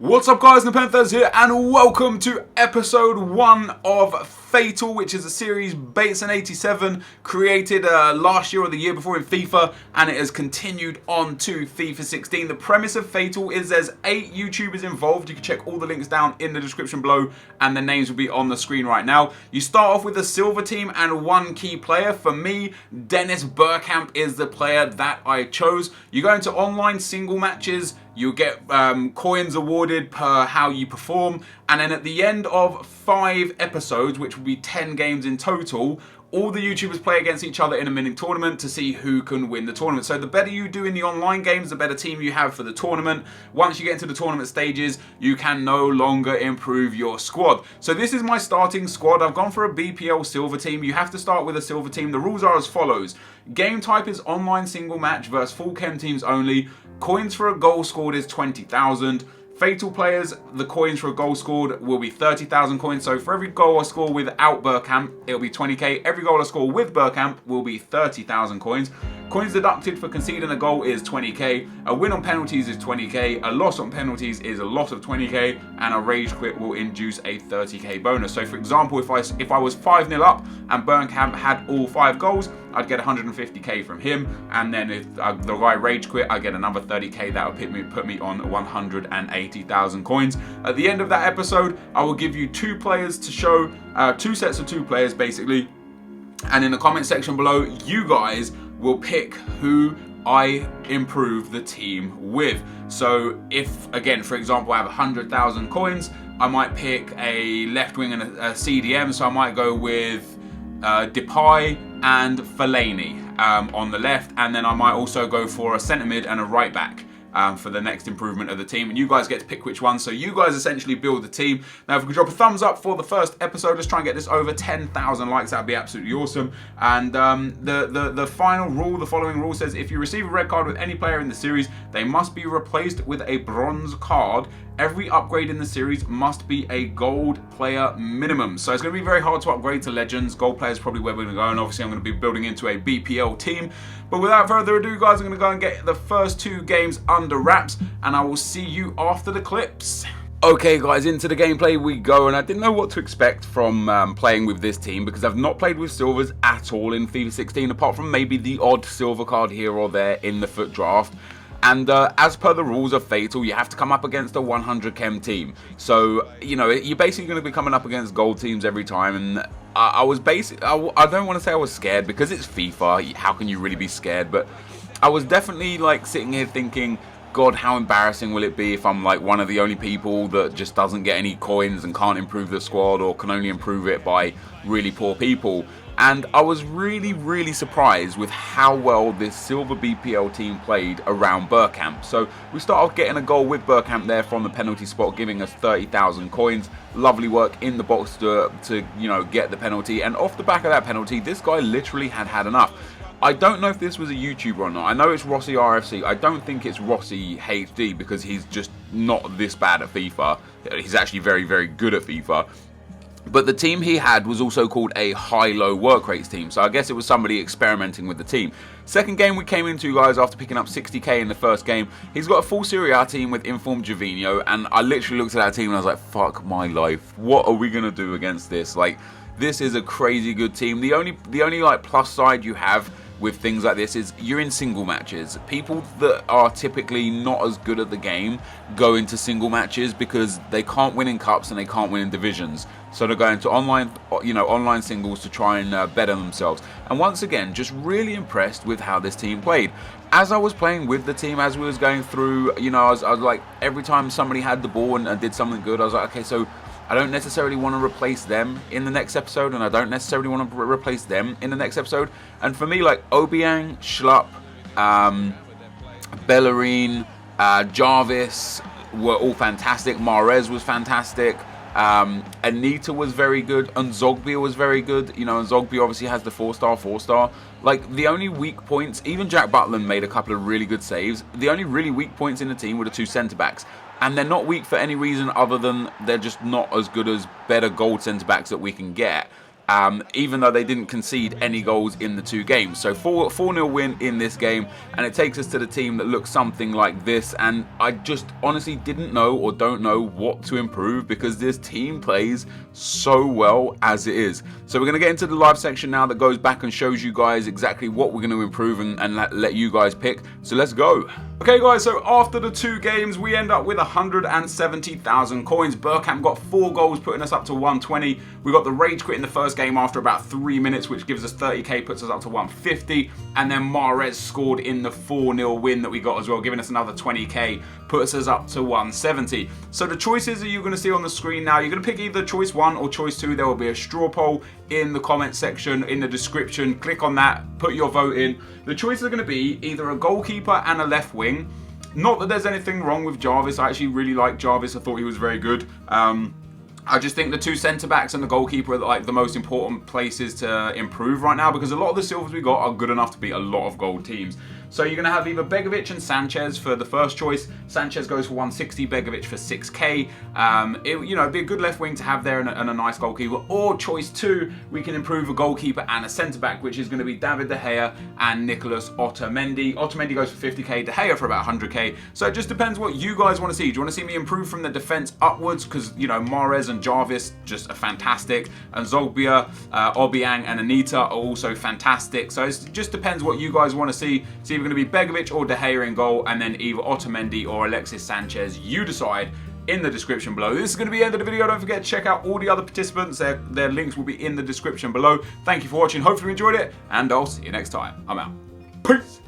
What's up guys, NepentheZ here and welcome to episode 1 of F8TAL, which is a series based on 87, created last year or the year before in FIFA, and it has continued on to FIFA 16. The premise of F8TAL is there's 8 YouTubers involved. You can check all the links down in the description below and the names will be on the screen right now. You start off with a silver team and 1 key player. For me, Dennis Bergkamp is the player that I chose. You go into online single matches. You'll get coins awarded per how you perform, and then at the end of 5 episodes, which will be 10 games in total, all the YouTubers play against each other in a mini tournament to see who can win the tournament. So the better you do in the online games, the better team you have for the tournament. Once you get into the tournament stages, you can no longer improve your squad. So this is my starting squad. I've gone for a BPL silver team. You have to start with a silver team. The rules are as follows. Game type is online single match versus full chem teams only. Coins for a goal scored is 20,000. F8TAL players, the coins for a goal scored will be 30,000 coins. So for every goal I score without Bergkamp, it'll be 20k. Every goal I score with Bergkamp will be 30,000 coins. Coins deducted for conceding a goal is 20k. A win on penalties is 20k. A loss on penalties is a loss of 20k. And a rage quit will induce a 30k bonus. So for example, if I was 5-0 up and Bergkamp had all 5 goals, I'd get 150k from him. And then if the guy rage quit, I get another 30k. That would put me on 180,000 coins. At the end of that episode, I will give you 2 players to show, 2 sets of 2 players basically. And in the comment section below, you guys will pick who I improve the team with. So if, again, for example, I have 100,000 coins, I might pick a left wing and a CDM. So I might go with Depay and Fellaini on the left. And then I might also go for a centre mid and a right back. For the next improvement of the team, and you guys get to pick which one. So you guys essentially build the team. Now if we could drop a thumbs up for the first episode, let's try and get this over 10,000 likes. That'd be absolutely awesome. And the final rule, the following rule says, if you receive a red card with any player in the series, they must be replaced with a bronze card. Every upgrade in the series must be a gold player minimum. So it's going to be very hard to upgrade to legends. Gold players probably where we're going to go, and obviously I'm going to be building into a BPL team. But without further ado, guys, I'm going to go and get the first 2 games under wraps, and I will see you after the clips. Okay guys, into the gameplay we go, and I didn't know what to expect from playing with this team because I've not played with silvers at all in FIFA 16, apart from maybe the odd silver card here or there in the FUT draft. And as per the rules of F8TAL, you have to come up against a 100 chem team. So, you know, you're basically going to be coming up against gold teams every time. And I was basically, I don't want to say I was scared because it's FIFA. How can you really be scared? But I was definitely like sitting here thinking, God, how embarrassing will it be if I'm like one of the only people that just doesn't get any coins and can't improve the squad, or can only improve it by really poor people. And I was really surprised with how well this silver BPL team played around Bergkamp. So we start off getting a goal with Bergkamp there from the penalty spot, giving us 30,000 coins. Lovely work in the box to you know, get the penalty. And off the back of that penalty, this guy literally had enough. I don't know if this was a YouTuber or not. I know it's Rossi RFC. I don't think it's Rossi HD because he's just not this bad at FIFA. He's actually very good at FIFA. But the team he had was also called a high-low work rates team. So I guess it was somebody experimenting with the team. Second game we came into, guys, after picking up 60k in the first game. He's got a full Serie A team with informed Jovino. And I literally looked at that team and I was like, fuck my life. What are we going to do against this? Like, this is a crazy good team. The only like plus side you have with things like this is you're in single matches. People that are typically not as good at the game go into single matches because they can't win in cups and they can't win in divisions. So they're going to online, you know, online singles to try and better themselves. And once again, just really impressed with how this team played. As I was playing with the team, as we was going through, you know, I was like, every time somebody had the ball and did something good, I was like, okay, so I don't necessarily want to replace them in the next episode, and I don't necessarily want to replace them in the next episode. And for me, like Obiang, Schlupp, Bellerin, Jarvis were all fantastic. Mahrez was fantastic. Anita was very good. And Zogbia was very good. You know, and Zogbia obviously has the 4-star. Like, the only weak points, even Jack Butland made a couple of really good saves. The only really weak points in the team were the 2 centre-backs. And they're not weak for any reason other than they're just not as good as better gold centre-backs that we can get. even though they didn't concede any goals in the 2 games. So 4-0 win in this game, and it takes us to the team that looks something like this. And I just honestly didn't know or don't know what to improve, because this team plays so well as it is. So we're going to get into the live section now that goes back and shows you guys exactly what we're going to improve and let you guys pick. So let's go. Okay guys, so after the 2 games, we end up with 170,000 coins. Bergkamp got 4 goals, putting us up to 120. We got the rage quit in the first game after about 3 minutes, which gives us 30k, puts us up to 150. And then Mahrez scored in the 4-0 win that we got as well, giving us another 20k, puts us up to 170. So the choices that you're going to see on the screen now, you're going to pick either choice 1 or choice 2. There will be a straw poll in the comment section, in the description. Click on that, put your vote in. The choices are going to be either a goalkeeper and a left wing. Not that there's anything wrong with Jarvis. I actually really like Jarvis. I thought he was very good. I just think the 2 centre-backs and the goalkeeper are like the most important places to improve right now, because a lot of the silvers we got are good enough to beat a lot of gold teams. So you're going to have either Begovic and Sanchez for the first choice. Sanchez goes for 160, Begovic for 6k. It'd be a good left wing to have there and a nice goalkeeper. Or choice 2, we can improve a goalkeeper and a centre-back, which is going to be David De Gea and Nicolas Otamendi. Otamendi goes for 50k, De Gea for about 100k. So it just depends what you guys want to see. Do you want to see me improve from the defence upwards? Because, Mahrez and Jarvis just are fantastic. And Zogbia, Obiang and Anita are also fantastic. So it just depends what you guys want to see. It's either going to be Begovic or De Gea in goal, and then either Otamendi or Alexis Sanchez. You decide in the description below. This is going to be the end of the video. Don't forget to check out all the other participants. Their links will be in the description below. Thank you for watching. Hopefully you enjoyed it, and I'll see you next time. I'm out. Peace.